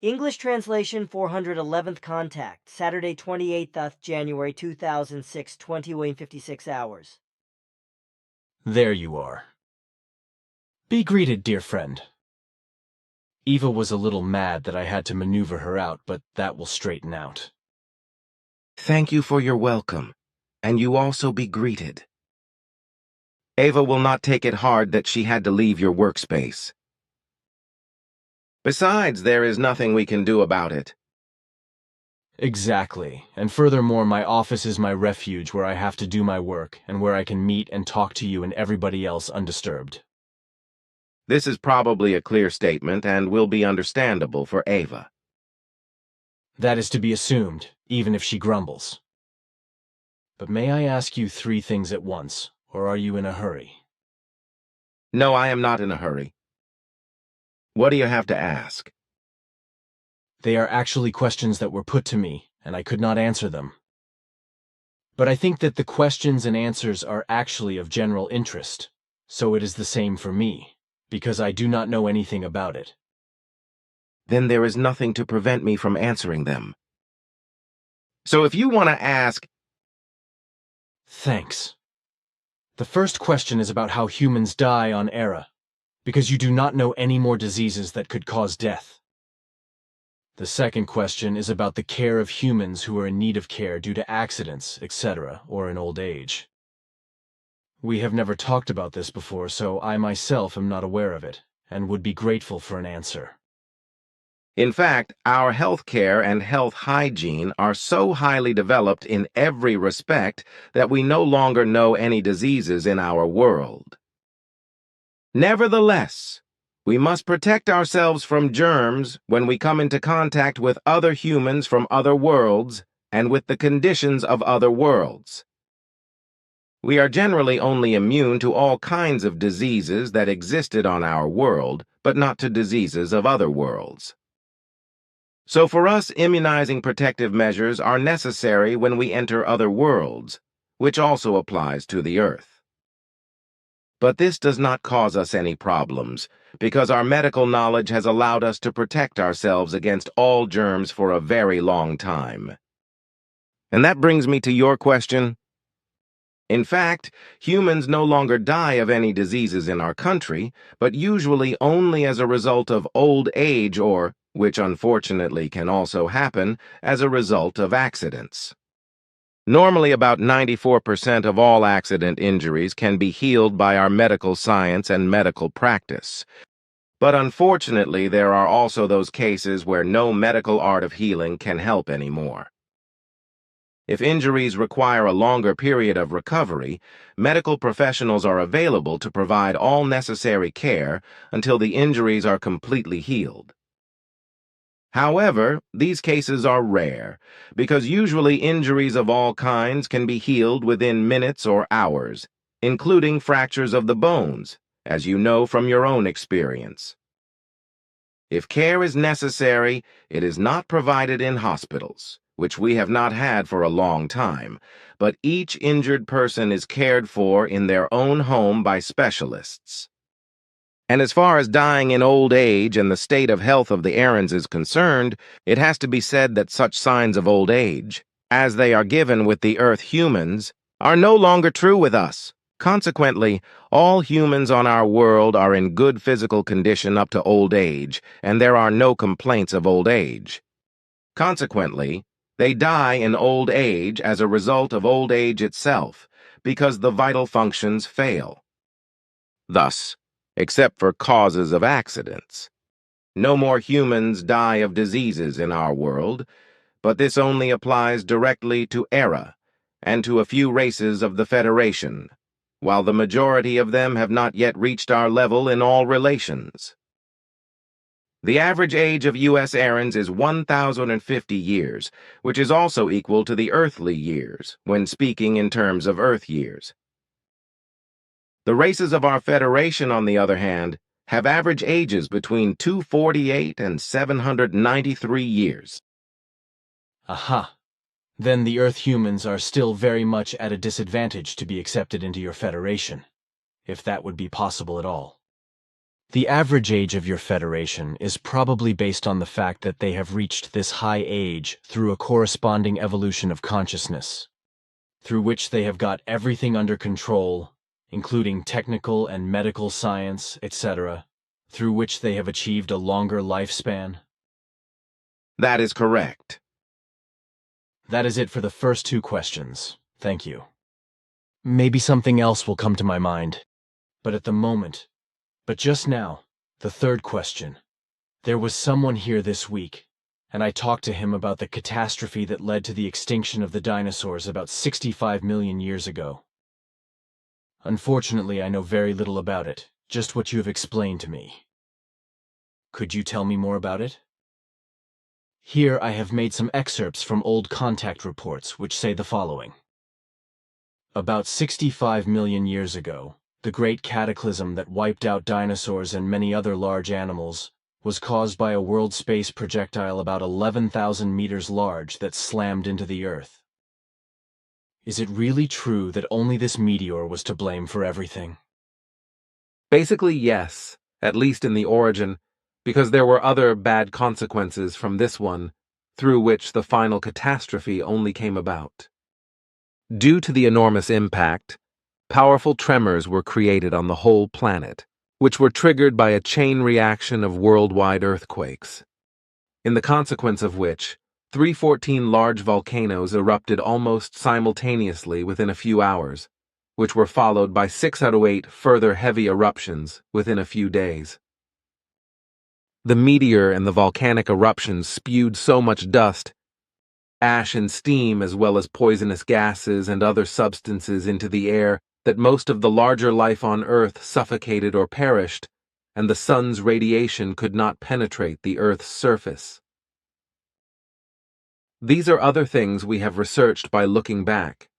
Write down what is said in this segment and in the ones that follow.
English translation 411th contact, Saturday 28th January 2006, 20:56 hours. There you are. Be greeted, dear friend. Eva was a little mad that I had to maneuver her out, but that will straighten out. Thank you for your welcome, and you also be greeted. Ava will not take it hard that she had to leave your workspace. Besides, there is nothing we can do about it. Exactly, and furthermore, my office is my refuge where I have to do my work and where I can meet and talk to you and everybody else undisturbed. This is probably a clear statement and will be understandable for Ava. That is to be assumed, even if she grumbles. But may I ask you 3 things at once, or are you in a hurry? No, I am not in a hurry. What do you have to ask? They are actually questions that were put to me, and I could not answer them. But I think that the questions and answers are actually of general interest, so it is the same for me, because I do not know anything about it. Then there is nothing to prevent me from answering them. So if you want to ask... Thanks. The first question is about how humans die on Era, because you do not know any more diseases that could cause death. The second question is about the care of humans who are in need of care due to accidents, etc., or in old age. We have never talked about this before, so I myself am not aware of it, and would be grateful for an answer. In fact, our health care and health hygiene are so highly developed in every respect that we no longer know any diseases in our world. Nevertheless, we must protect ourselves from germs when we come into contact with other humans from other worlds and with the conditions of other worlds. We are generally only immune to all kinds of diseases that existed on our world, but not to diseases of other worlds. So for us, immunizing protective measures are necessary when we enter other worlds, which also applies to the Earth. But this does not cause us any problems, because our medical knowledge has allowed us to protect ourselves against all germs for a very long time. And that brings me to your question. In fact, humans no longer die of any diseases in our country, but usually only as a result of old age or, which unfortunately can also happen, as a result of accidents. Normally, about 94% of all accident injuries can be healed by our medical science and medical practice. But unfortunately, there are also those cases where no medical art of healing can help anymore. If injuries require a longer period of recovery, medical professionals are available to provide all necessary care until the injuries are completely healed. However, these cases are rare, because usually injuries of all kinds can be healed within minutes or hours, including fractures of the bones, as you know from your own experience. If care is necessary, it is not provided in hospitals, which we have not had for a long time, but each injured person is cared for in their own home by specialists. And as far as dying in old age and the state of health of the errands is concerned, it has to be said that such signs of old age, as they are given with the Earth humans, are no longer true with us. Consequently, all humans on our world are in good physical condition up to old age, and there are no complaints of old age. Consequently, they die in old age as a result of old age itself, because the vital functions fail. Thus, except for causes of accidents, no more humans die of diseases in our world, but this only applies directly to Era and to a few races of the Federation, while the majority of them have not yet reached our level in all relations. The average age of U.S. errands is 1,050 years, which is also equal to the earthly years, when speaking in terms of Earth years. The races of our Federation, on the other hand, have average ages between 248 and 793 years. Aha. Then the Earth humans are still very much at a disadvantage to be accepted into your Federation, if that would be possible at all. The average age of your Federation is probably based on the fact that they have reached this high age through a corresponding evolution of consciousness, through which they have got everything under control, including technical and medical science, etc., through which they have achieved a longer lifespan. That is correct. That is it for the first two questions. Thank you. Maybe something else will come to my mind, but at the moment, but just now, the third question. There was someone here this week, and I talked to him about the catastrophe that led to the extinction of the dinosaurs about 65 million years ago. Unfortunately, I know very little about it, just what you have explained to me. Could you tell me more about it? Here I have made some excerpts from old contact reports which say the following. About 65 million years ago, the great cataclysm that wiped out dinosaurs and many other large animals was caused by a world space projectile about 11,000 meters large that slammed into the Earth. Is it really true that only this meteor was to blame for everything? Basically, yes, at least in the origin, because there were other bad consequences from this one, through which the final catastrophe only came about. Due to the enormous impact, powerful tremors were created on the whole planet, which were triggered by a chain reaction of worldwide earthquakes, in the consequence of which 314 large volcanoes erupted almost simultaneously within a few hours, which were followed by 6 out of 8 further heavy eruptions within a few days. The meteor and the volcanic eruptions spewed so much dust, ash and steam as well as poisonous gases and other substances into the air that most of the larger life on Earth suffocated or perished, and the sun's radiation could not penetrate the Earth's surface. These are other things we have researched by looking back.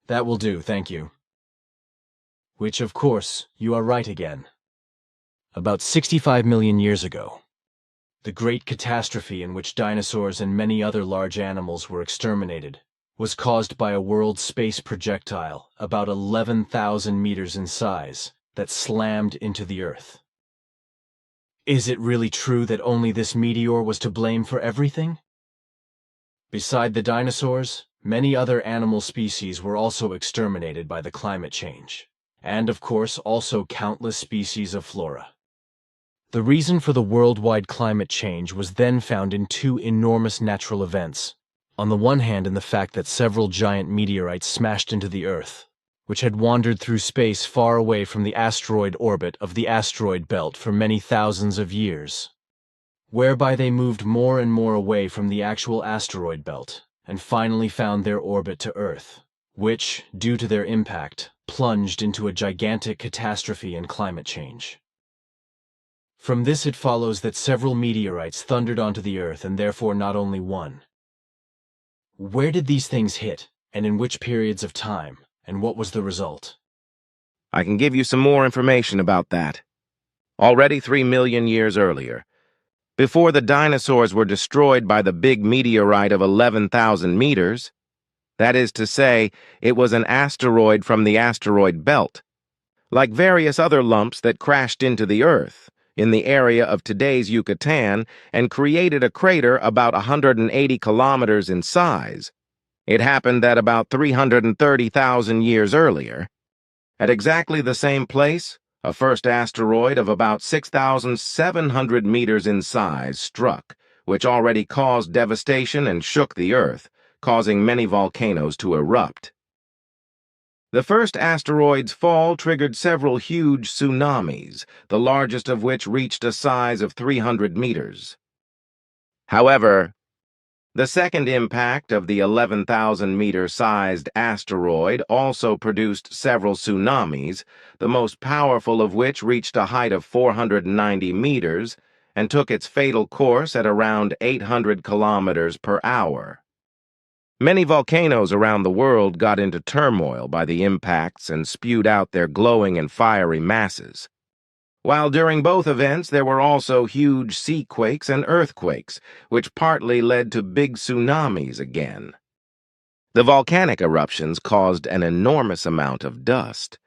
That will do, thank you. Which, of course, you are right again. About 65 million years ago, the great catastrophe in which dinosaurs and many other large animals were exterminated was caused by a world space projectile about 11,000 meters in size that slammed into the Earth. Is it really true that only this meteor was to blame for everything? Beside the dinosaurs, many other animal species were also exterminated by the climate change, and of course also countless species of flora. The reason for the worldwide climate change was then found in two enormous natural events. On the one hand, in the fact that several giant meteorites smashed into the Earth, which had wandered through space far away from the asteroid orbit of the asteroid belt for many thousands of years, whereby they moved more and more away from the actual asteroid belt, and finally found their orbit to Earth, which, due to their impact, plunged into a gigantic catastrophe and climate change. From this it follows that several meteorites thundered onto the Earth, and therefore not only one. Where did these things hit, and in which periods of time, and what was the result? I can give you some more information about that. Already 3 million years earlier, before the dinosaurs were destroyed by the big meteorite of 11,000 meters, that is to say, it was an asteroid from the asteroid belt, like various other lumps that crashed into the Earth in the area of today's Yucatan and created a crater about 180 kilometers in size. It happened at about 330,000 years earlier. At exactly the same place, a first asteroid of about 6,700 meters in size struck, which already caused devastation and shook the Earth, causing many volcanoes to erupt. The first asteroid's fall triggered several huge tsunamis, the largest of which reached a size of 300 meters. However, the second impact of the 11,000-meter-sized asteroid also produced several tsunamis, the most powerful of which reached a height of 490 meters and took its fatal course at around 800 kilometers per hour. Many volcanoes around the world got into turmoil by the impacts and spewed out their glowing and fiery masses. While during both events there were also huge sea quakes and earthquakes, which partly led to big tsunamis again. The volcanic eruptions caused an enormous amount of dust.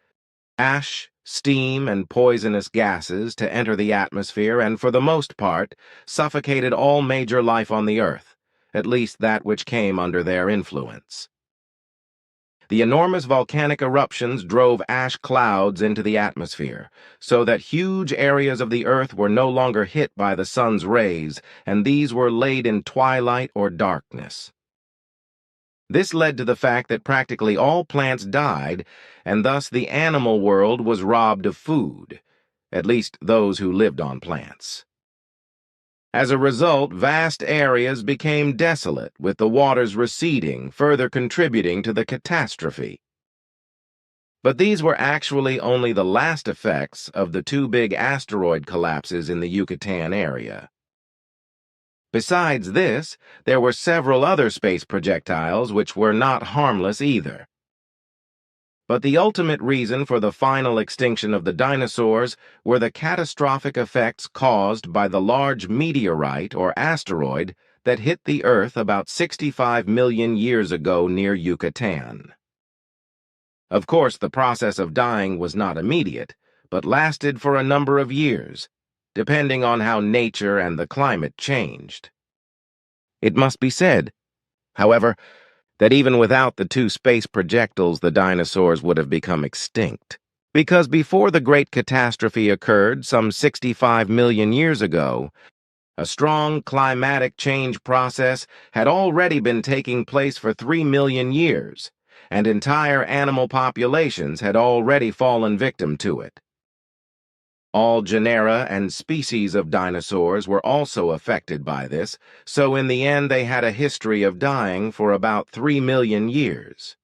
Ash, steam and poisonous gases to enter the atmosphere and, for the most part, suffocated all major life on the Earth, at least that which came under their influence. The enormous volcanic eruptions drove ash clouds into the atmosphere, so that huge areas of the Earth were no longer hit by the sun's rays, and these were laid in twilight or darkness. This led to the fact that practically all plants died, and thus the animal world was robbed of food, at least those who lived on plants. As a result, vast areas became desolate, with the waters receding, further contributing to the catastrophe. But these were actually only the last effects of the two big asteroid collapses in the Yucatan area. Besides this, there were several other space projectiles which were not harmless either. But the ultimate reason for the final extinction of the dinosaurs were the catastrophic effects caused by the large meteorite or asteroid that hit the Earth about 65 million years ago near Yucatan. Of course, the process of dying was not immediate, but lasted for a number of years, depending on how nature and the climate changed. It must be said, however, that even without the two space projectiles, the dinosaurs would have become extinct. Because before the Great Catastrophe occurred some 65 million years ago, a strong climatic change process had already been taking place for 3 million years, and entire animal populations had already fallen victim to it. All genera and species of dinosaurs were also affected by this, so in the end they had a history of dying for about 3 million years.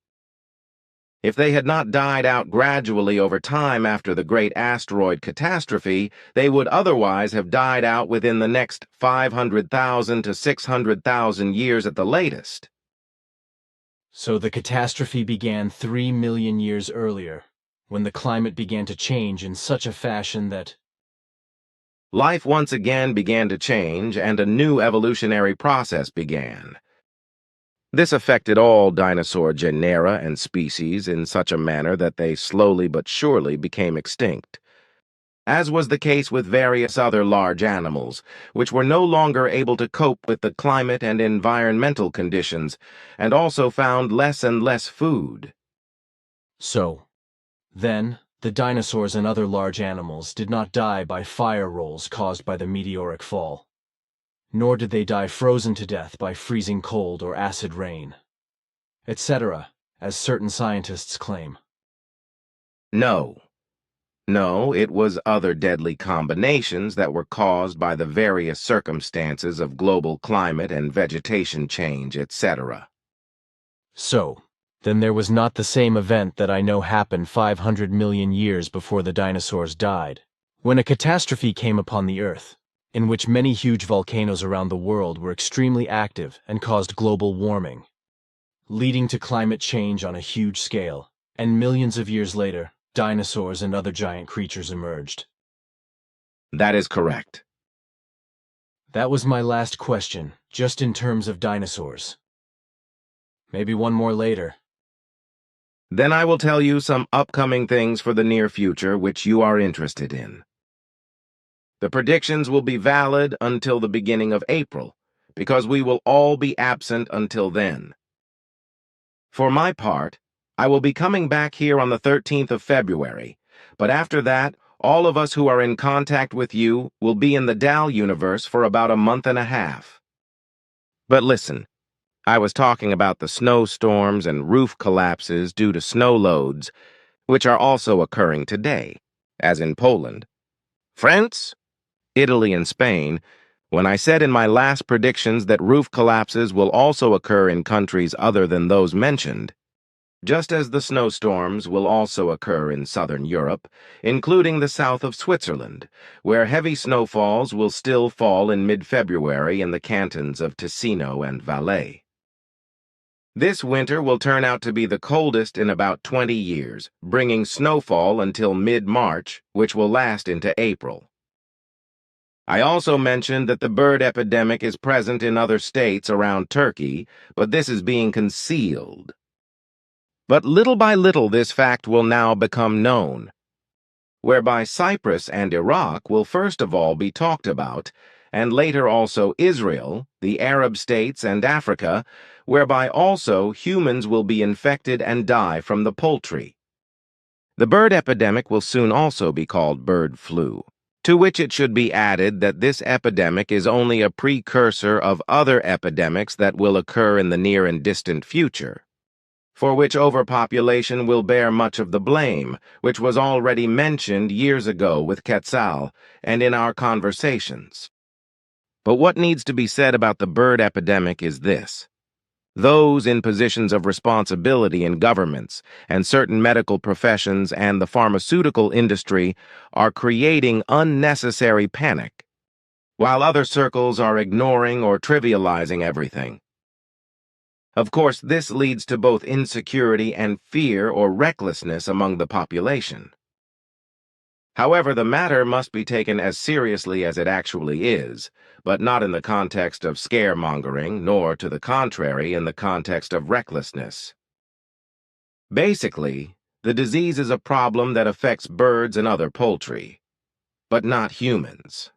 If they had not died out gradually over time after the great asteroid catastrophe, they would otherwise have died out within the next 500,000 to 600,000 years at the latest. So the catastrophe began 3 million years earlier, when the climate began to change in such a fashion that Life once again began to change, and a new evolutionary process began. This affected all dinosaur genera and species in such a manner that they slowly but surely became extinct, as was the case with various other large animals, which were no longer able to cope with the climate and environmental conditions, and also found less and less food. So, then, the dinosaurs and other large animals did not die by fire rolls caused by the meteoric fall, nor did they die frozen to death by freezing cold or acid rain, etc., as certain scientists claim. No, it was other deadly combinations that were caused by the various circumstances of global climate and vegetation change, etc. So, then there was not the same event that I know happened 500 million years before the dinosaurs died, when a catastrophe came upon the Earth, in which many huge volcanoes around the world were extremely active and caused global warming, leading to climate change on a huge scale, and millions of years later, dinosaurs and other giant creatures emerged. That is correct. That was my last question, just in terms of dinosaurs. Maybe one more later. Then I will tell you some upcoming things for the near future which you are interested in. The predictions will be valid until the beginning of April, because we will all be absent until then. For my part, I will be coming back here on the 13th of February, but after that, all of us who are in contact with you will be in the DAL universe for about a month and a half. But listen, I was talking about the snowstorms and roof collapses due to snow loads, which are also occurring today, as in Poland, France, Italy, and Spain, when I said in my last predictions that roof collapses will also occur in countries other than those mentioned, just as the snowstorms will also occur in southern Europe, including the south of Switzerland, where heavy snowfalls will still fall in mid-February in the cantons of Ticino and Valais. This winter will turn out to be the coldest in about 20 years, bringing snowfall until mid-March, which will last into April. I also mentioned that the bird epidemic is present in other states around Turkey, but this is being concealed. But little by little this fact will now become known. whereby Cyprus and Iraq will first of all be talked about, and later also Israel, the Arab states, and Africa, whereby also humans will be infected and die from the poultry. The bird epidemic will soon also be called bird flu, to which it should be added that this epidemic is only a precursor of other epidemics that will occur in the near and distant future, for which overpopulation will bear much of the blame, which was already mentioned years ago with Quetzal and in our conversations. But what needs to be said about the bird epidemic is this. Those in positions of responsibility in governments and certain medical professions and the pharmaceutical industry are creating unnecessary panic, while other circles are ignoring or trivializing everything. Of course, this leads to both insecurity and fear or recklessness among the population. However, the matter must be taken as seriously as it actually is, but not in the context of scaremongering, nor, to the contrary, in the context of recklessness. Basically, the disease is a problem that affects birds and other poultry, but not humans.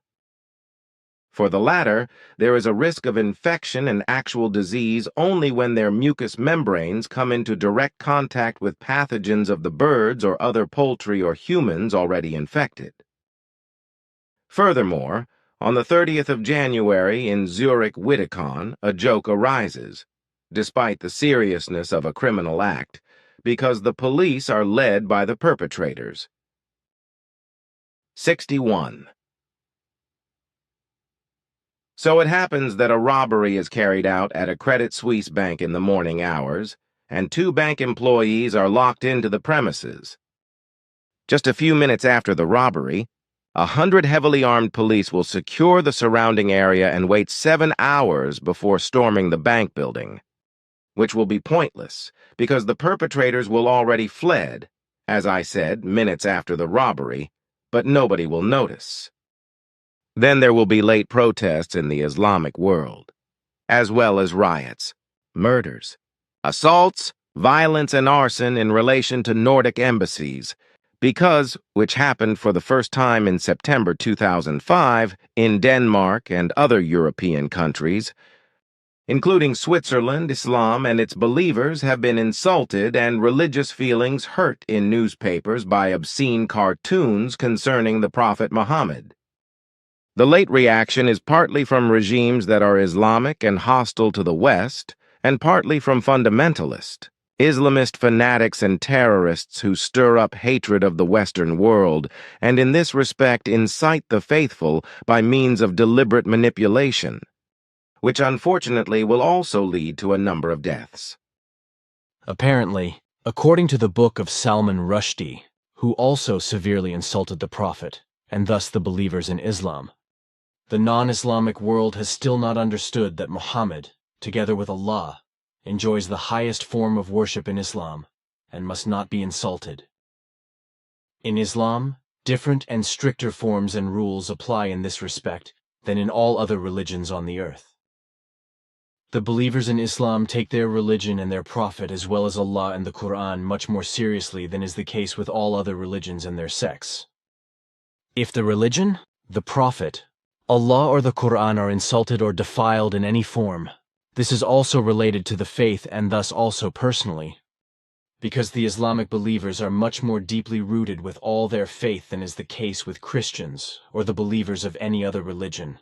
For the latter, there is a risk of infection and actual disease only when their mucous membranes come into direct contact with pathogens of the birds or other poultry or humans already infected. Furthermore, on the 30th of January in Zurich Wittikon, a joke arises, despite the seriousness of a criminal act, because the police are led by the perpetrators. 61. So it happens that a robbery is carried out at a Credit Suisse bank in the morning hours, and 2 bank employees are locked into the premises. Just a few minutes after the robbery, 100 heavily armed police will secure the surrounding area and wait 7 hours before storming the bank building, which will be pointless because the perpetrators will already fled, as I said, minutes after the robbery, but nobody will notice. Then there will be late protests in the Islamic world, as well as riots, murders, assaults, violence, and arson in relation to Nordic embassies, because, which happened for the first time in September 2005 in Denmark and other European countries, including Switzerland, Islam and its believers have been insulted and religious feelings hurt in newspapers by obscene cartoons concerning the Prophet Muhammad. The late reaction is partly from regimes that are Islamic and hostile to the West, and partly from fundamentalist, Islamist fanatics and terrorists who stir up hatred of the Western world, and in this respect incite the faithful by means of deliberate manipulation, which unfortunately will also lead to a number of deaths. Apparently, according to the book of Salman Rushdie, who also severely insulted the Prophet, and thus the believers in Islam, the non-Islamic world has still not understood that Muhammad, together with Allah, enjoys the highest form of worship in Islam, and must not be insulted. In Islam, different and stricter forms and rules apply in this respect than in all other religions on the earth. The believers in Islam take their religion and their Prophet as well as Allah and the Quran much more seriously than is the case with all other religions and their sects. If the religion, the Prophet, Allah or the Quran are insulted or defiled in any form, this is also related to the faith and thus also personally, because the Islamic believers are much more deeply rooted with all their faith than is the case with Christians or the believers of any other religion.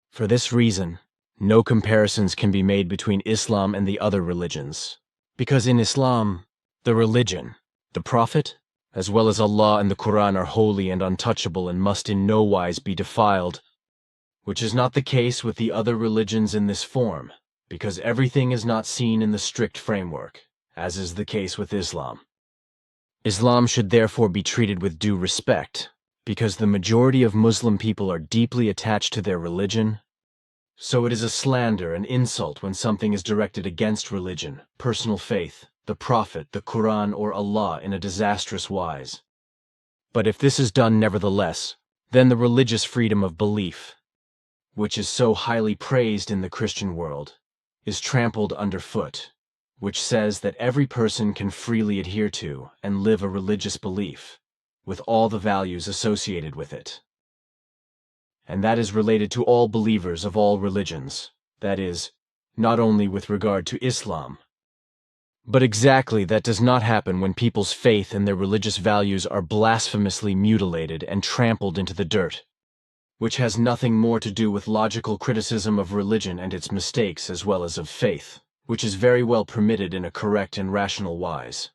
For this reason, no comparisons can be made between Islam and the other religions, because in Islam, the religion, the Prophet, as well as Allah and the Quran are holy and untouchable and must in no wise be defiled, which is not the case with the other religions in this form, because everything is not seen in the strict framework, as is the case with Islam. Islam should therefore be treated with due respect, because the majority of Muslim people are deeply attached to their religion, so it is a slander and insult when something is directed against religion, personal faith, the Prophet, the Quran, or Allah in a disastrous wise. But if this is done nevertheless, then the religious freedom of belief, which is so highly praised in the Christian world, is trampled underfoot, which says that every person can freely adhere to and live a religious belief, with all the values associated with it. And that is related to all believers of all religions, that is, not only with regard to Islam. But exactly that does not happen when people's faith and their religious values are blasphemously mutilated and trampled into the dirt, which has nothing more to do with logical criticism of religion and its mistakes as well as of faith, which is very well permitted in a correct and rational wise.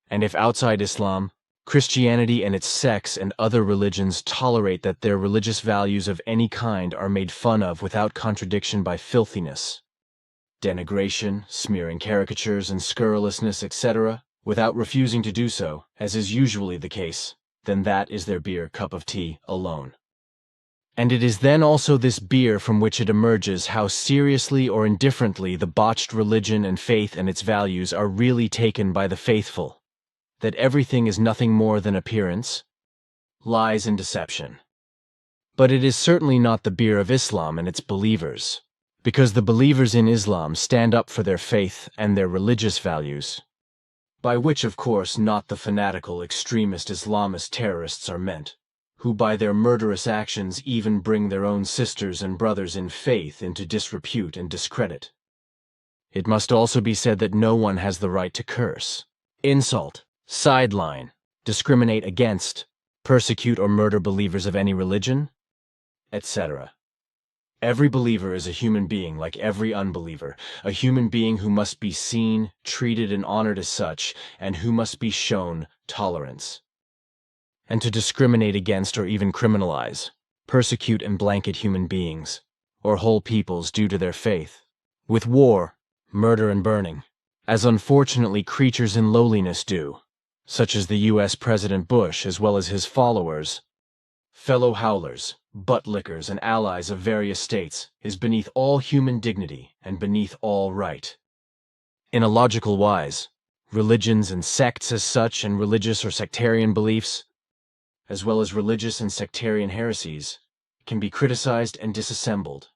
And if outside Islam, Christianity and its sects and other religions tolerate that their religious values of any kind are made fun of without contradiction by filthiness, denigration, smearing caricatures and scurrilousness, etc., without refusing to do so, as is usually the case, then that is their beer cup of tea alone. And it is then also this beer from which it emerges how seriously or indifferently the botched religion and faith and its values are really taken by the faithful, that everything is nothing more than appearance, lies and deception. But it is certainly not the beer of Islam and its believers, because the believers in Islam stand up for their faith and their religious values, by which of course not the fanatical extremist Islamist terrorists are meant, who by their murderous actions even bring their own sisters and brothers in faith into disrepute and discredit. It must also be said that no one has the right to curse, insult, sideline, discriminate against, persecute or murder believers of any religion, etc. Every believer is a human being like every unbeliever, a human being who must be seen, treated and honored as such, and who must be shown tolerance. And to discriminate against or even criminalize, persecute and blanket human beings, or whole peoples due to their faith, with war, murder and burning, as unfortunately creatures in lowliness do, such as the U.S. President Bush as well as his followers, fellow howlers, butt-lickers and allies of various states, is beneath all human dignity and beneath all right. In a logical wise, religions and sects as such and religious or sectarian beliefs, as well as religious and sectarian heresies, can be criticized and disassembled.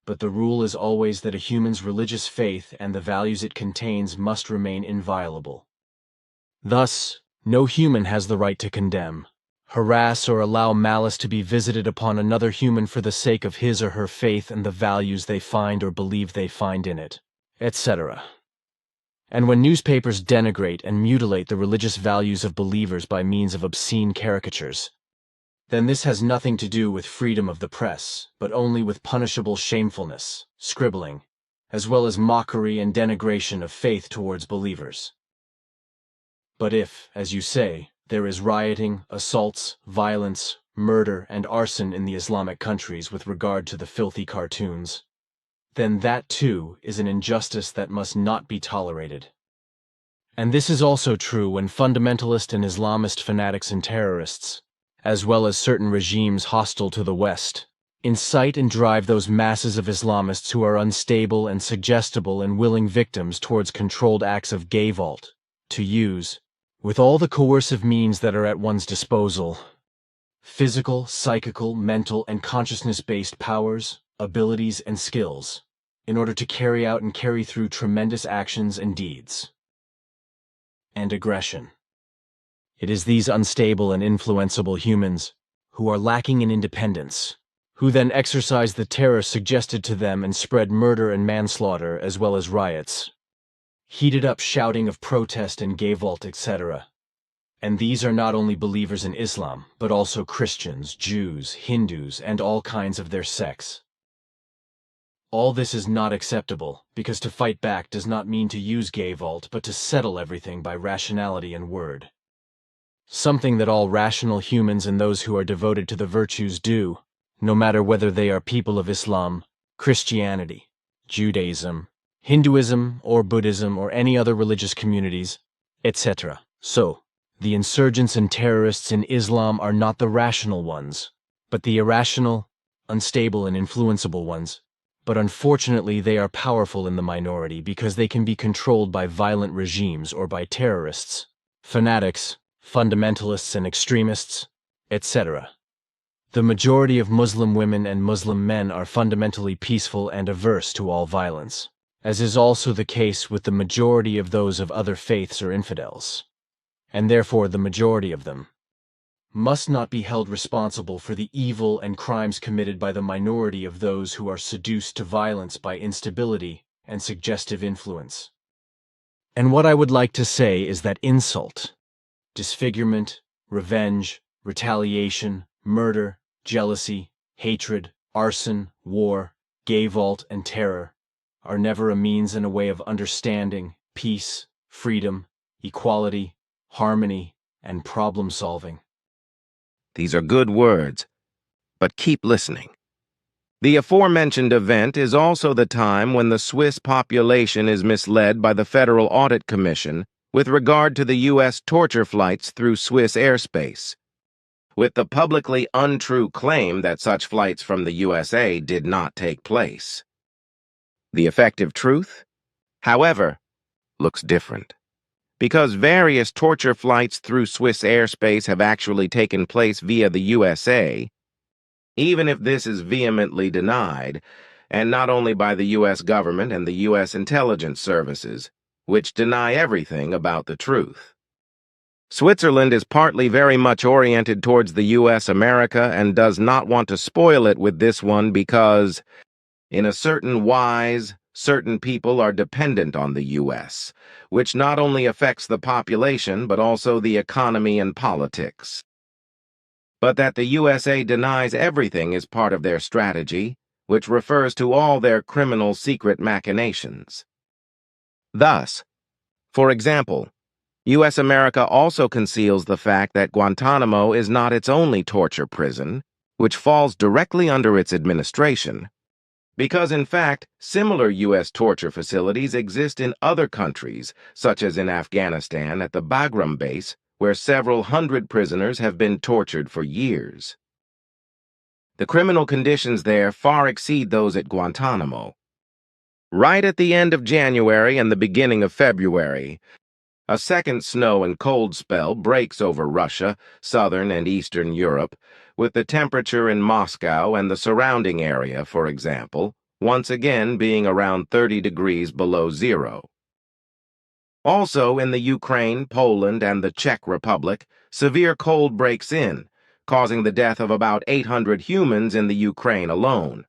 But the rule is always that a human's religious faith and the values it contains must remain inviolable. Thus, no human has the right to condemn, harass or allow malice to be visited upon another human for the sake of his or her faith and the values they find or believe they find in it, etc. And when newspapers denigrate and mutilate the religious values of believers by means of obscene caricatures, then this has nothing to do with freedom of the press, but only with punishable shamefulness, scribbling, as well as mockery and denigration of faith towards believers. But if, as you say, there is rioting, assaults, violence, murder, and arson in the Islamic countries with regard to the filthy cartoons, then that too is an injustice that must not be tolerated. And this is also true when fundamentalist and Islamist fanatics and terrorists, as well as certain regimes hostile to the West, incite and drive those masses of Islamists who are unstable and suggestible and willing victims towards controlled acts of gayvault, to use, with all the coercive means that are at one's disposal, physical, psychical, mental, and consciousness-based powers, abilities, and skills, in order to carry out and carry through tremendous actions and deeds. And aggression. It is these unstable and influenceable humans, who are lacking in independence, who then exercise the terror suggested to them and spread murder and manslaughter as well as riots, heated up shouting of protest and gayvault, etc. And these are not only believers in Islam, but also Christians, Jews, Hindus, and all kinds of their sects. All this is not acceptable, because to fight back does not mean to use gayvault, but to settle everything by rationality and word. Something that all rational humans and those who are devoted to the virtues do, no matter whether they are people of Islam, Christianity, Judaism, Hinduism, or Buddhism, or any other religious communities, etc. So, the insurgents and terrorists in Islam are not the rational ones, but the irrational, unstable, and influenceable ones. But unfortunately they are powerful in the minority because they can be controlled by violent regimes or by terrorists, fanatics, fundamentalists and extremists, etc. The majority of Muslim women and Muslim men are fundamentally peaceful and averse to all violence, as is also the case with the majority of those of other faiths or infidels. And therefore the majority of them, must not be held responsible for the evil and crimes committed by the minority of those who are seduced to violence by instability and suggestive influence. And what I would like to say is that insult, disfigurement, revenge, retaliation, murder, jealousy, hatred, arson, war, gay vault, and terror are never a means and a way of understanding, peace, freedom, equality, harmony, and problem-solving. These are good words, but keep listening. The aforementioned event is also the time when the Swiss population is misled by the Federal Audit Commission with regard to the U.S. torture flights through Swiss airspace, with the publicly untrue claim that such flights from the USA did not take place. The effective truth, however, looks different. Because various torture flights through Swiss airspace have actually taken place via the USA, even if this is vehemently denied, and not only by the U.S. government and the U.S. intelligence services, which deny everything about the truth. Switzerland is partly very much oriented towards the U.S. America and does not want to spoil it with this one because, in a certain wise, certain people are dependent on the U.S., which not only affects the population but also the economy and politics. But that the USA denies everything is part of their strategy, which refers to all their criminal secret machinations. Thus, for example, U.S. America also conceals the fact that Guantanamo is not its only torture prison, which falls directly under its administration, because in fact, similar U.S. torture facilities exist in other countries, such as in Afghanistan at the Bagram base, where several hundred prisoners have been tortured for years. The criminal conditions there far exceed those at Guantanamo. Right at the end of January and the beginning of February, a second snow and cold spell breaks over Russia, southern and eastern Europe, with the temperature in Moscow and the surrounding area, for example, once again being around 30 degrees below zero. Also in the Ukraine, Poland, and the Czech Republic, severe cold breaks in, causing the death of about 800 humans in the Ukraine alone.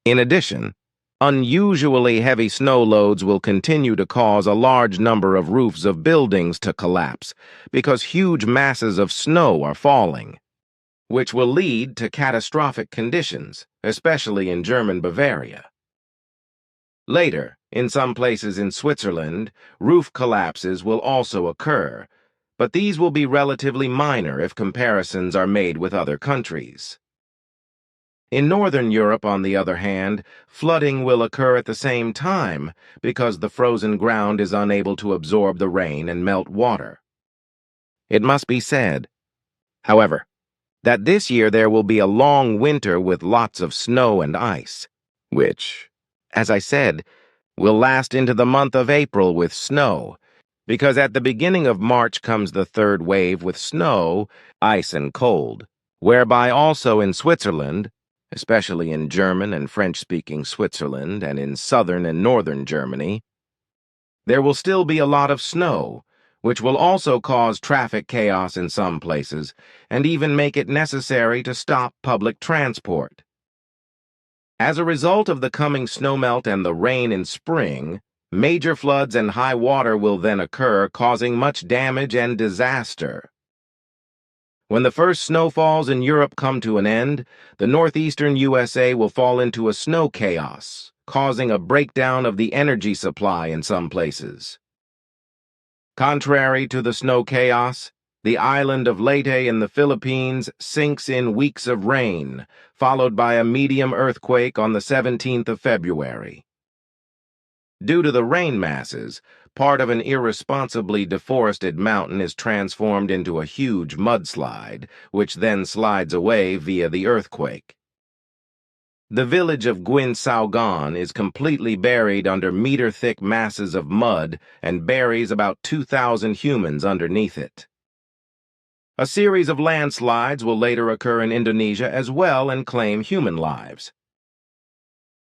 In addition, unusually heavy snow loads will continue to cause a large number of roofs of buildings to collapse because huge masses of snow are falling, which will lead to catastrophic conditions, especially in German Bavaria. Later, in some places in Switzerland, roof collapses will also occur, but these will be relatively minor if comparisons are made with other countries. In Northern Europe, on the other hand, flooding will occur at the same time because the frozen ground is unable to absorb the rain and melt water. It must be said, however, that this year there will be a long winter with lots of snow and ice, which, as I said, will last into the month of April with snow, because at the beginning of March comes the third wave with snow, ice, and cold, whereby also in Switzerland, especially in German and French-speaking Switzerland and in southern and northern Germany, there will still be a lot of snow, which will also cause traffic chaos in some places and even make it necessary to stop public transport. As a result of the coming snowmelt and the rain in spring, major floods and high water will then occur, causing much damage and disaster. When the first snowfalls in Europe come to an end, the northeastern USA will fall into a snow chaos, causing a breakdown of the energy supply in some places. Contrary to the snow chaos, the island of Leyte in the Philippines sinks in weeks of rain, followed by a medium earthquake on the 17th of February. Due to the rain masses, part of an irresponsibly deforested mountain is transformed into a huge mudslide, which then slides away via the earthquake. The village of Guinsaugon is completely buried under meter-thick masses of mud and buries about 2,000 humans underneath it. A series of landslides will later occur in Indonesia as well and claim human lives.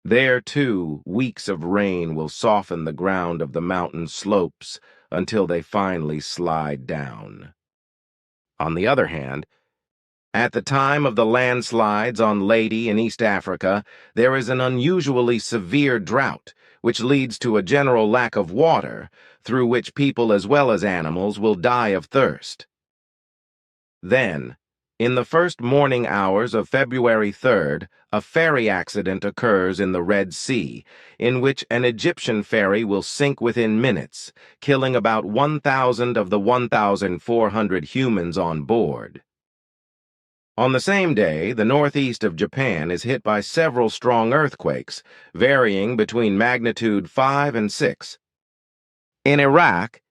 There, too, weeks of rain will soften the ground of the mountain slopes until they finally slide down. On the other hand, at the time of the landslides on Leyte in East Africa, there is an unusually severe drought, which leads to a general lack of water, through which people as well as animals will die of thirst. Then, in the first morning hours of February 3rd, a ferry accident occurs in the Red Sea, in which an Egyptian ferry will sink within minutes, killing about 1,000 of the 1,400 humans on board. On the same day, the northeast of Japan is hit by several strong earthquakes, varying between magnitude 5 and 6. In Iraq,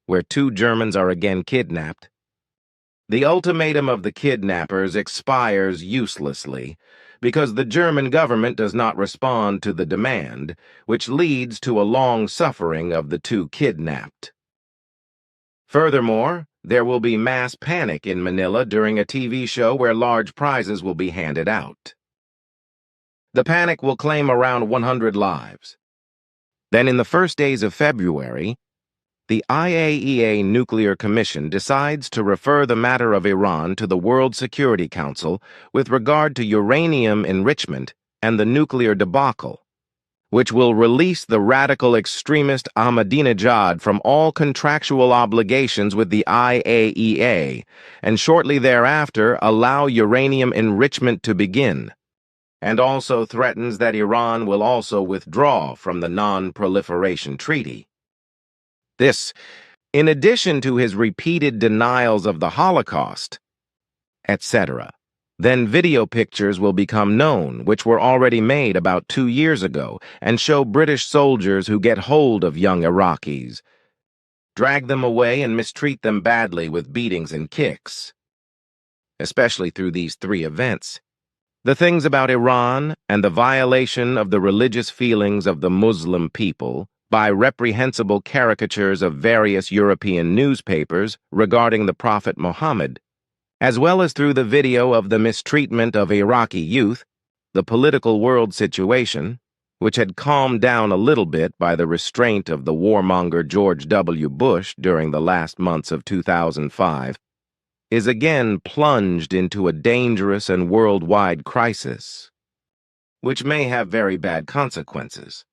where 2 Germans are again kidnapped, the ultimatum of the kidnappers expires uselessly because the German government does not respond to the demand, which leads to a long suffering of the 2 kidnapped. Furthermore, there will be mass panic in Manila during a TV show where large prizes will be handed out. The panic will claim around 100 lives. Then in the first days of February, the IAEA Nuclear Commission decides to refer the matter of Iran to the World Security Council with regard to uranium enrichment and the nuclear debacle, which will release the radical extremist Ahmadinejad from all contractual obligations with the IAEA, and shortly thereafter allow uranium enrichment to begin, and also threatens that Iran will also withdraw from the Non-Proliferation Treaty. This, in addition to his repeated denials of the Holocaust, etc. Then video pictures will become known, which were already made about 2 years ago, and show British soldiers who get hold of young Iraqis, drag them away and mistreat them badly with beatings and kicks. Especially through these 3 events, the things about Iran and the violation of the religious feelings of the Muslim people by reprehensible caricatures of various European newspapers regarding the Prophet Muhammad, as well as through the video of the mistreatment of Iraqi youth, the political world situation, which had calmed down a little bit by the restraint of the warmonger George W. Bush during the last months of 2005, is again plunged into a dangerous and worldwide crisis, which may have very bad consequences.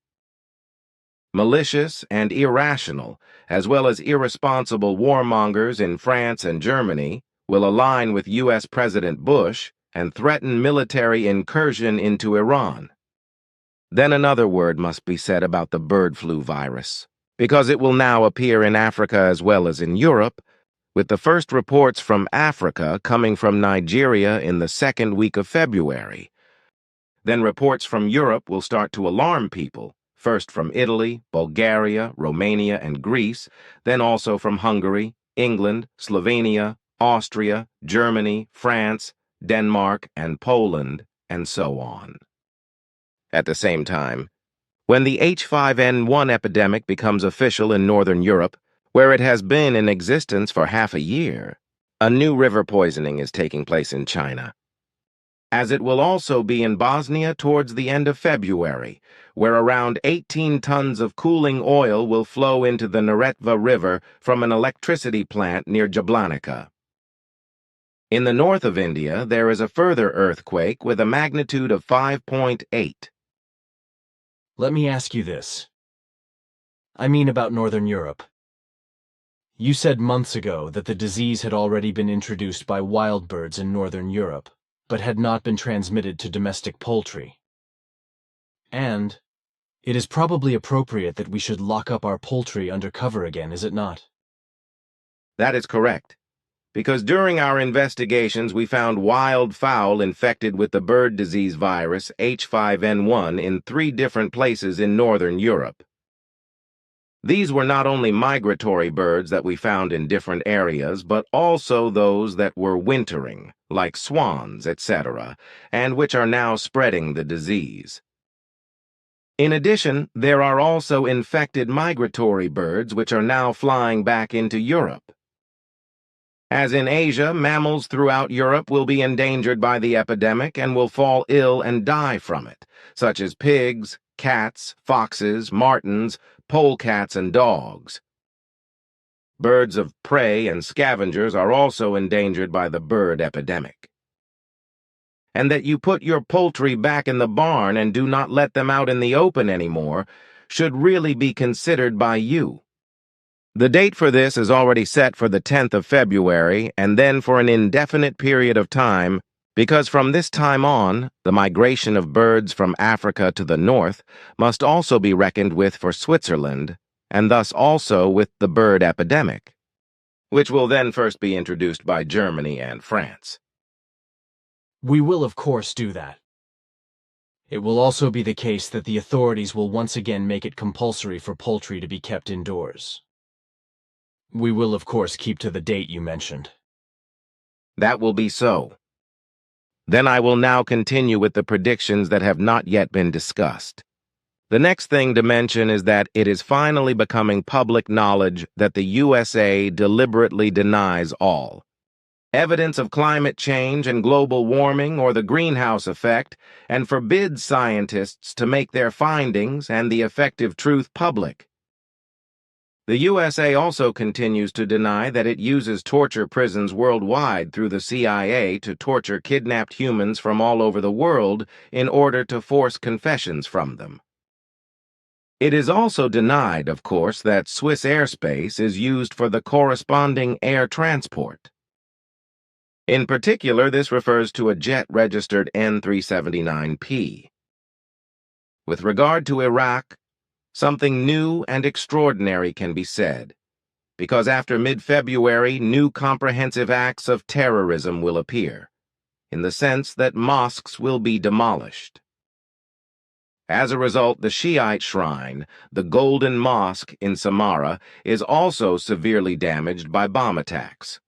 Malicious and irrational, as well as irresponsible warmongers in France and Germany, will align with U.S. President Bush and threaten military incursion into Iran. Then another word must be said about the bird flu virus, because it will now appear in Africa as well as in Europe, with the first reports from Africa coming from Nigeria in the second week of February. Then reports from Europe will start to alarm people, first from Italy, Bulgaria, Romania, and Greece, then also from Hungary, England, Slovenia, Austria, Germany, France, Denmark, and Poland, and so on. At the same time, when the H5N1 epidemic becomes official in Northern Europe, where it has been in existence for half a year, a new river poisoning is taking place in China, as it will also be in Bosnia towards the end of February, where around 18 tons of cooling oil will flow into the Neretva River from an electricity plant near Jablanica. In the north of India, there is a further earthquake with a magnitude of 5.8. Let me ask you this. I mean about Northern Europe. You said months ago that the disease had already been introduced by wild birds in Northern Europe, but had not been transmitted to domestic poultry. And it is probably appropriate that we should lock up our poultry under cover again, is it not? That is correct, because during our investigations we found wild fowl infected with the bird disease virus H5N1 in 3 different places in Northern Europe. These were not only migratory birds that we found in different areas, but also those that were wintering, like swans, etc., and which are now spreading the disease. In addition, there are also infected migratory birds which are now flying back into Europe. As in Asia, mammals throughout Europe will be endangered by the epidemic and will fall ill and die from it, such as pigs, cats, foxes, martens, polecats, and dogs. Birds of prey and scavengers are also endangered by the bird epidemic. And that you put your poultry back in the barn and do not let them out in the open anymore should really be considered by you. The date for this is already set for the 10th of February and then for an indefinite period of time, because from this time on, the migration of birds from Africa to the north must also be reckoned with for Switzerland, and thus also with the bird epidemic, which will then first be introduced by Germany and France. We will, of course, do that. It will also be the case that the authorities will once again make it compulsory for poultry to be kept indoors. We will, of course, keep to the date you mentioned. That will be so. Then I will now continue with the predictions that have not yet been discussed. The next thing to mention is that it is finally becoming public knowledge that the USA deliberately denies all evidence of climate change and global warming or the greenhouse effect, and forbids scientists to make their findings and the effective truth public. The USA also continues to deny that it uses torture prisons worldwide through the CIA to torture kidnapped humans from all over the world in order to force confessions from them. It is also denied, of course, that Swiss airspace is used for the corresponding air transport. In particular, this refers to a jet registered N379P. With regard to Iraq, something new and extraordinary can be said, because after mid-February, new comprehensive acts of terrorism will appear, in the sense that mosques will be demolished. As a result, the Shiite shrine, the Golden Mosque in Samarra, is also severely damaged by bomb attacks.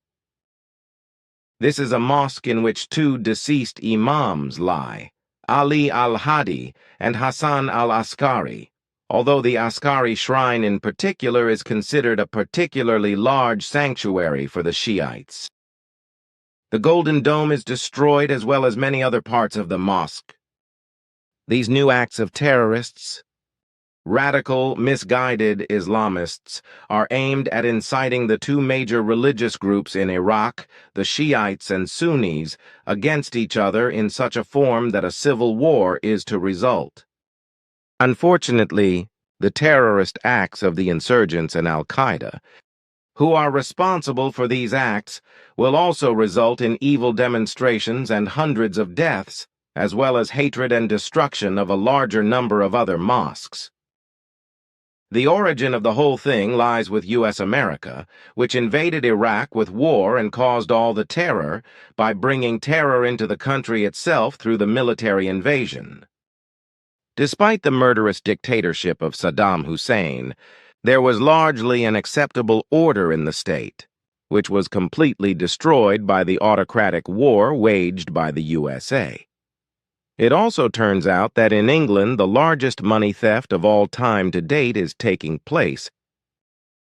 This is a mosque in which two deceased imams lie, Ali al-Hadi and Hassan al-Askari, although the Askari shrine in particular is considered a particularly large sanctuary for the Shiites. The Golden Dome is destroyed as well as many other parts of the mosque. These new acts of terrorists, radical, misguided Islamists, are aimed at inciting the two major religious groups in Iraq, the Shiites and Sunnis, against each other in such a form that a civil war is to result. Unfortunately, the terrorist acts of the insurgents and Al-Qaeda, who are responsible for these acts, will also result in evil demonstrations and hundreds of deaths, as well as hatred and destruction of a larger number of other mosques. The origin of the whole thing lies with U.S. America, which invaded Iraq with war and caused all the terror by bringing terror into the country itself through the military invasion. Despite the murderous dictatorship of Saddam Hussein, there was largely an acceptable order in the state, which was completely destroyed by the autocratic war waged by the USA. It also turns out that in England the largest money theft of all time to date is taking place,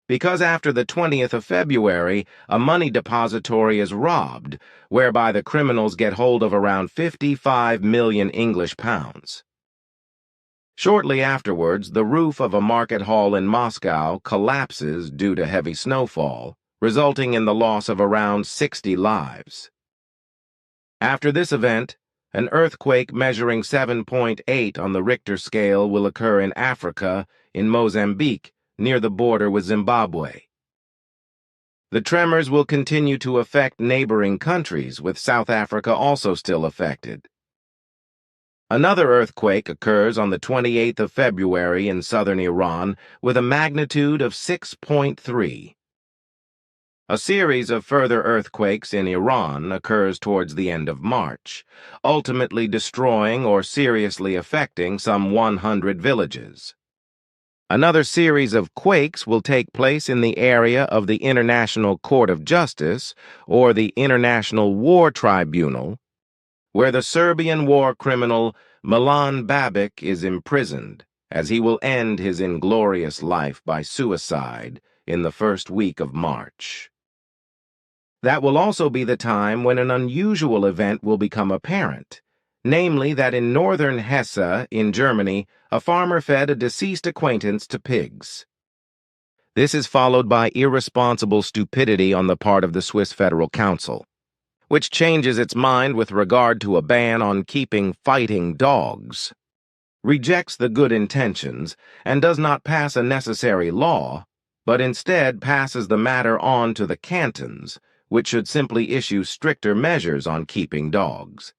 because after the 20th of February, a money depository is robbed, whereby the criminals get hold of around 55 million English pounds. Shortly afterwards, the roof of a market hall in Moscow collapses due to heavy snowfall, resulting in the loss of around 60 lives. After this event, an earthquake measuring 7.8 on the Richter scale will occur in Africa, in Mozambique, near the border with Zimbabwe. The tremors will continue to affect neighboring countries, with South Africa also still affected. Another earthquake occurs on the 28th of February in southern Iran with a magnitude of 6.3. A series of further earthquakes in Iran occurs towards the end of March, ultimately destroying or seriously affecting some 100 villages. Another series of quakes will take place in the area of the International Court of Justice, or the International War Tribunal, where the Serbian war criminal Milan Babic is imprisoned, as he will end his inglorious life by suicide in the first week of March. That will also be the time when an unusual event will become apparent, namely that in northern Hesse in Germany, a farmer fed a deceased acquaintance to pigs. This is followed by irresponsible stupidity on the part of the Swiss Federal Council, which changes its mind with regard to a ban on keeping fighting dogs, rejects the good intentions, and does not pass a necessary law, but instead passes the matter on to the cantons, which should simply issue stricter measures on keeping dogs.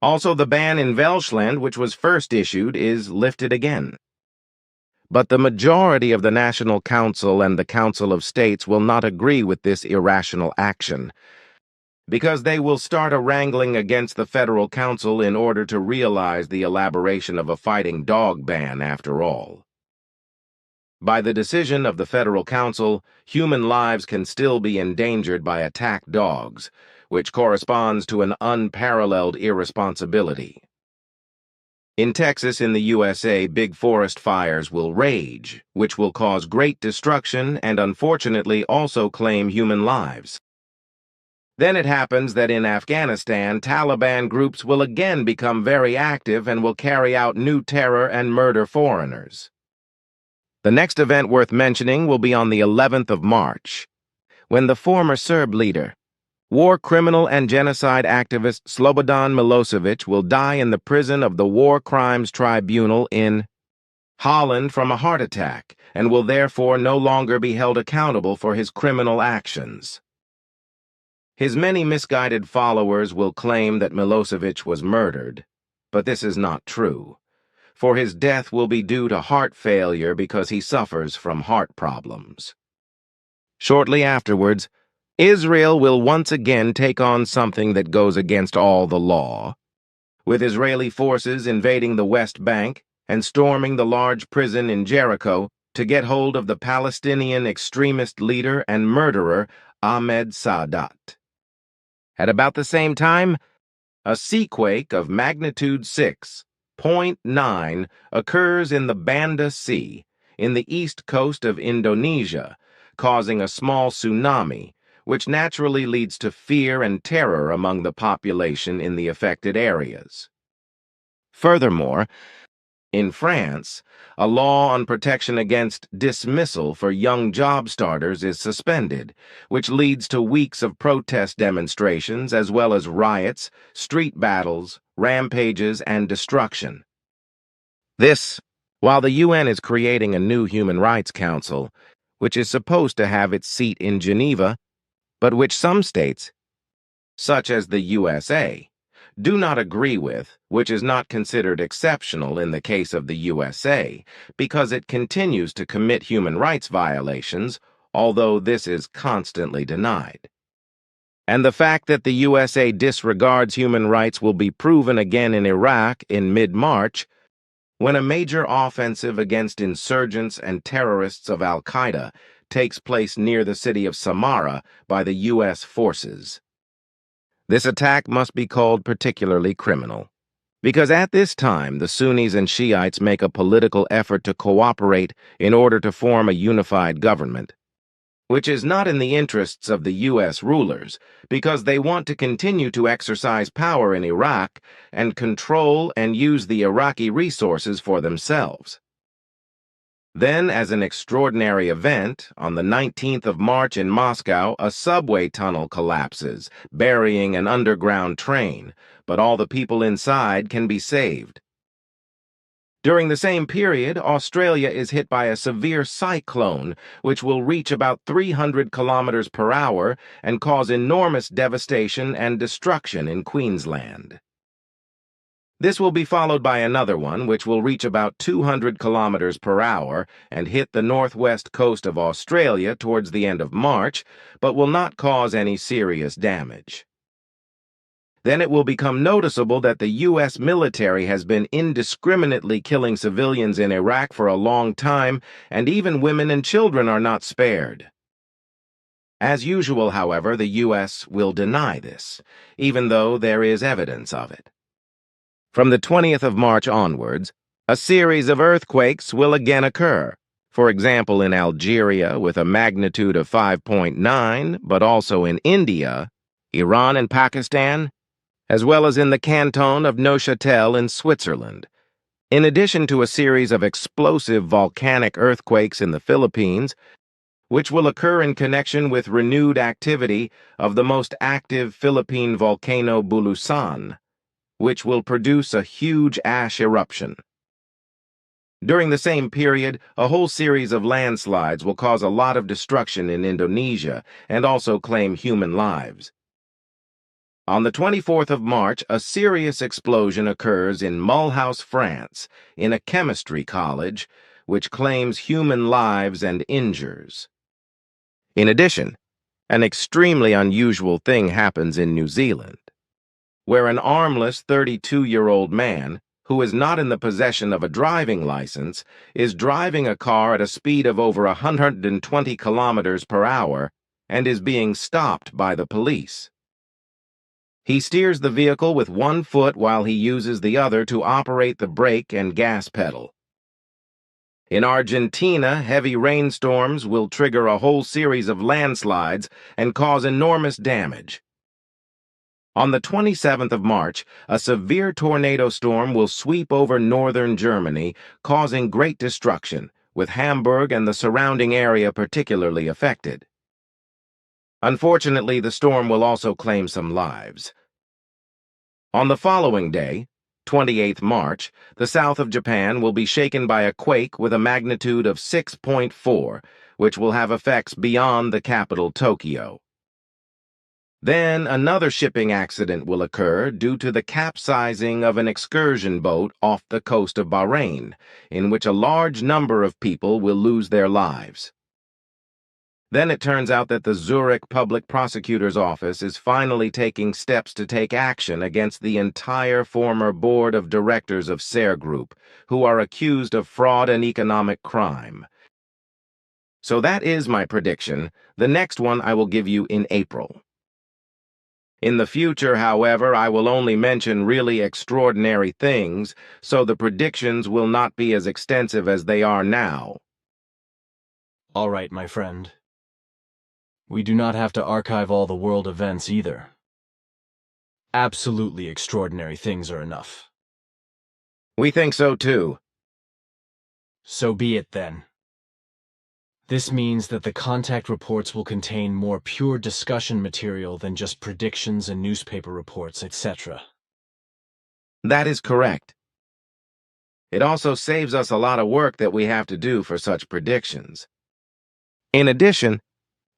Also, the ban in Welschland, which was first issued, is lifted again. But the majority of the National Council and the Council of States will not agree with this irrational action, because they will start a wrangling against the Federal Council in order to realize the elaboration of a fighting dog ban after all. By the decision of the Federal Council, human lives can still be endangered by attack dogs, which corresponds to an unparalleled irresponsibility. In Texas, in the USA, big forest fires will rage, which will cause great destruction and unfortunately also claim human lives. Then it happens that in Afghanistan, Taliban groups will again become very active and will carry out new terror and murder foreigners. The next event worth mentioning will be on the 11th of March, when the former Serb leader, war criminal and genocide activist Slobodan Milosevic will die in the prison of the War Crimes Tribunal in Holland from a heart attack and will therefore no longer be held accountable for his criminal actions. His many misguided followers will claim that Milosevic was murdered, but this is not true, for his death will be due to heart failure because he suffers from heart problems. Shortly afterwards, Israel will once again take on something that goes against all the law, with Israeli forces invading the West Bank and storming the large prison in Jericho to get hold of the Palestinian extremist leader and murderer Ahmed Sadat. At about the same time, a seaquake of magnitude 6.9 occurs in the Banda Sea, in the east coast of Indonesia, causing a small tsunami, which naturally leads to fear and terror among the population in the affected areas. Furthermore, in France, a law on protection against dismissal for young job starters is suspended, which leads to weeks of protest demonstrations as well as riots, street battles, rampages, and destruction. This, while the UN is creating a new Human Rights Council, which is supposed to have its seat in Geneva, but which some states, such as the USA, do not agree with, which is not considered exceptional in the case of the USA, because it continues to commit human rights violations, although this is constantly denied. And the fact that the USA disregards human rights will be proven again in Iraq in mid-March, when a major offensive against insurgents and terrorists of Al-Qaeda takes place near the city of Samarra by the U.S. forces. This attack must be called particularly criminal, because at this time the Sunnis and Shiites make a political effort to cooperate in order to form a unified government, which is not in the interests of the U.S. rulers, because they want to continue to exercise power in Iraq and control and use the Iraqi resources for themselves. Then, as an extraordinary event, on the 19th of March in Moscow, a subway tunnel collapses, burying an underground train, but all the people inside can be saved. During the same period, Australia is hit by a severe cyclone, which will reach about 300 kilometers per hour and cause enormous devastation and destruction in Queensland. This will be followed by another one, which will reach about 200 kilometers per hour and hit the northwest coast of Australia towards the end of March, but will not cause any serious damage. Then it will become noticeable that the U.S. military has been indiscriminately killing civilians in Iraq for a long time, and even women and children are not spared. As usual, however, the U.S. will deny this, even though there is evidence of it. From the 20th of March onwards, a series of earthquakes will again occur, for example in Algeria with a magnitude of 5.9, but also in India, Iran and Pakistan, as well as in the canton of Neuchâtel in Switzerland. In addition to a series of explosive volcanic earthquakes in the Philippines, which will occur in connection with renewed activity of the most active Philippine volcano Bulusan, which will produce a huge ash eruption. During the same period, a whole series of landslides will cause a lot of destruction in Indonesia and also claim human lives. On the 24th of March, a serious explosion occurs in Mulhouse, France, in a chemistry college, which claims human lives and injures. In addition, an extremely unusual thing happens in New Zealand, where an armless 32-year-old man, who is not in the possession of a driving license, is driving a car at a speed of over 120 kilometers per hour and is being stopped by the police. He steers the vehicle with one foot while he uses the other to operate the brake and gas pedal. In Argentina, heavy rainstorms will trigger a whole series of landslides and cause enormous damage. On the 27th of March, a severe tornado storm will sweep over northern Germany, causing great destruction, with Hamburg and the surrounding area particularly affected. Unfortunately, the storm will also claim some lives. On the following day, 28th March, the south of Japan will be shaken by a quake with a magnitude of 6.4, which will have effects beyond the capital, Tokyo. Then another shipping accident will occur due to the capsizing of an excursion boat off the coast of Bahrain, in which a large number of people will lose their lives. Then it turns out that the Zurich Public Prosecutor's Office is finally taking steps to take action against the entire former board of directors of Ser Group, who are accused of fraud and economic crime. So that is my prediction. The next one I will give you in April. In the future, however, I will only mention really extraordinary things, so the predictions will not be as extensive as they are now. All right, my friend. We do not have to archive all the world events either. Absolutely extraordinary things are enough. We think so too. So be it then. This means that the contact reports will contain more pure discussion material than just predictions and newspaper reports, etc. That is correct. It also saves us a lot of work that we have to do for such predictions. In addition,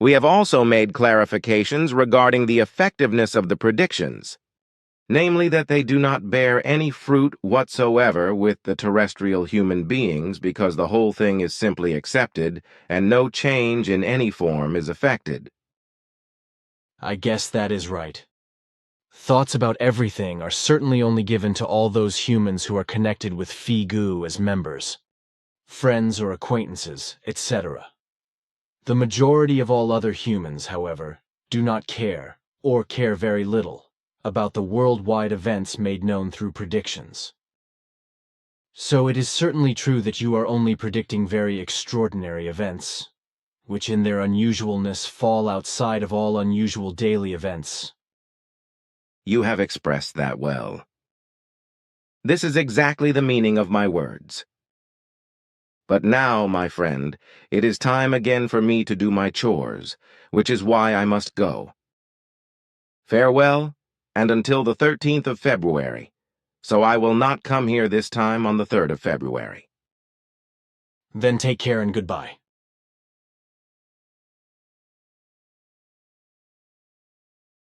we have also made clarifications regarding the effectiveness of the predictions, namely that they do not bear any fruit whatsoever with the terrestrial human beings because the whole thing is simply accepted and no change in any form is affected. I guess that is right. Thoughts about everything are certainly only given to all those humans who are connected with Figu as members, friends or acquaintances, etc. The majority of all other humans, however, do not care, or care very little, about the worldwide events made known through predictions. So it is certainly true that you are only predicting very extraordinary events, which in their unusualness fall outside of all unusual daily events. You have expressed that well. This is exactly the meaning of my words. But now, my friend, it is time again for me to do my chores, which is why I must go. Farewell, and until the 13th of February, so I will not come here this time on the 3rd of February. Then take care and goodbye.